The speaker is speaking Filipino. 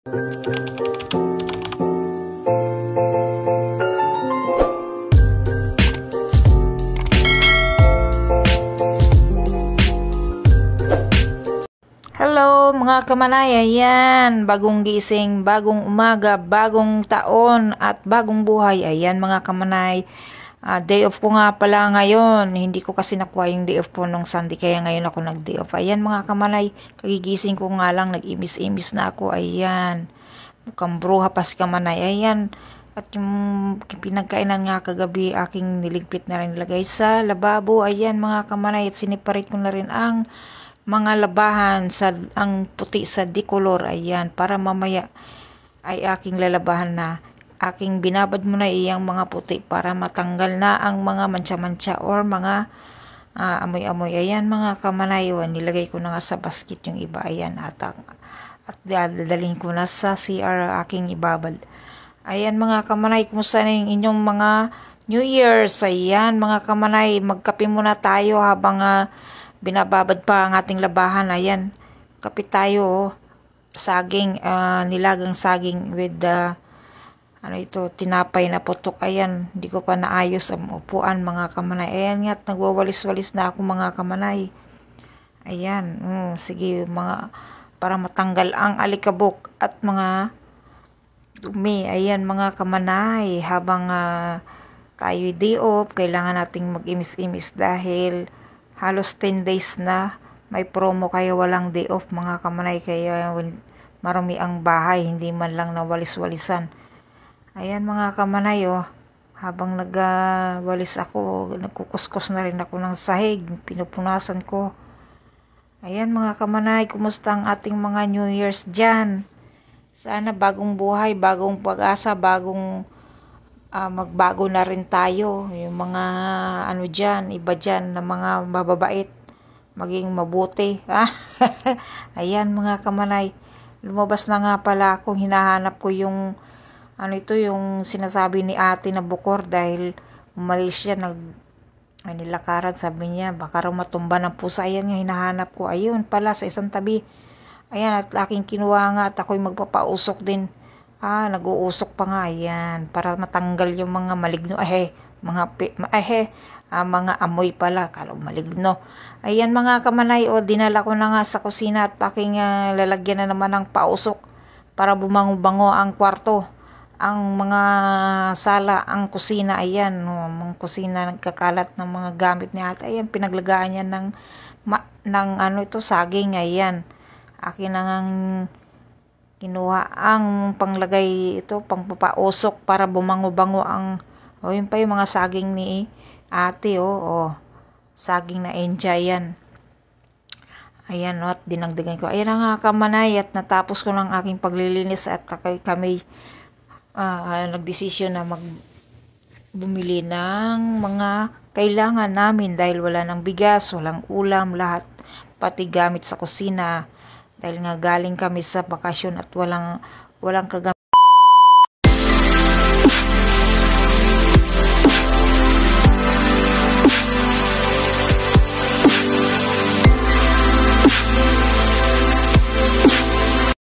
Hello mga kamanay, ayan, bagong gising, bagong umaga, bagong taon at bagong buhay. Ayan mga kamanay, day off ko nga pala ngayon. Hindi ko kasi nakuha yung day off po nung Sunday, kaya ngayon ako nag-day off. Ayan mga kamanay, kagigising ko nga lang, nag-imis-imis na ako. Ayan, mukhang bruha pa si kamanay. Ayan, at yung pinagkainan nga kagabi, aking niligpit na rin nilagay sa lababo. Ayan mga kamanay, at siniparate ko na rin ang mga labahan sa ang puti sa dicolor. Ayan, para mamaya ay aking lalabahan na. Aking binabad muna iyang mga puti para matanggal na ang mga mancha-mancha or mga amoy-amoy. Ayan mga kamanay, nilagay ko na nga sa basket yung iba. Ayan, at dadalhin ko na sa CR aking ibabad. Ayan mga kamanay, kumusta na yung inyong mga New Year's? Ayan mga kamanay, magkape muna tayo habang binababad pa ang ating labahan. Ayan, kape tayo. Saging, nilagang saging with tinapay na putok. Ayan, hindi ko pa naayos ang upuan mga kamanay. Ayan nga, nagwawalis-walis na ako mga kamanay. Ayan, sige, para matanggal ang alikabok at mga dumi. Ayan mga kamanay, habang tayo day off, kailangan nating mag-imis-imis dahil halos 10 days na may promo, kaya walang day off mga kamanay, kaya marami ang bahay, hindi man lang nawalis-walisan. Ayan mga kamanay, habang nagwalis ako, nagkukuskus na rin ako ng sahig, pinupunasan ko. Ayan mga kamanay, kumusta ang ating mga New Year's dyan? Sana bagong buhay, bagong pag-asa, bagong magbago na rin tayo. Yung mga dyan, iba dyan na mga mababait, maging mabuti. Ayan mga kamanay, lumabas na nga pala akong hinahanap ko yung yung sinasabi ni ate na bukor, dahil umalis siya, nilakaran, sabi niya baka raw matumba ng pusa. Ayan nga, hinahanap ko. Ayun pala sa isang tabi. Ayan, at aking kinuha nga, at ako'y magpapausok din. Nag-uusok pa nga. Ayan, para matanggal yung mga maligno. Mga amoy pala, kala maligno. Ayan mga kamanay, dinala ko na nga sa kusina at aking lalagyan na naman ng pausok para bumango-bango ang kwarto, ang mga sala, ang kusina. Ayan, mga kusina, nagkakalat ng mga gamit niya. At ayan, pinaglagaan niya ng saging. Ayan, akin nang kinuha ang panglagay pangpapausok para bumango-bango ang yun pa yung mga saging ni ate. Saging na enjoy yan. Ayan, at dinagdagan ko. Ayan nga kamanay, at natapos ko ng aking paglilinis, at kami nagdesisyon na bumili ng mga kailangan namin dahil wala ng bigas, walang ulam, lahat, pati gamit sa kusina. Dahil nga galing kami sa bakasyon at walang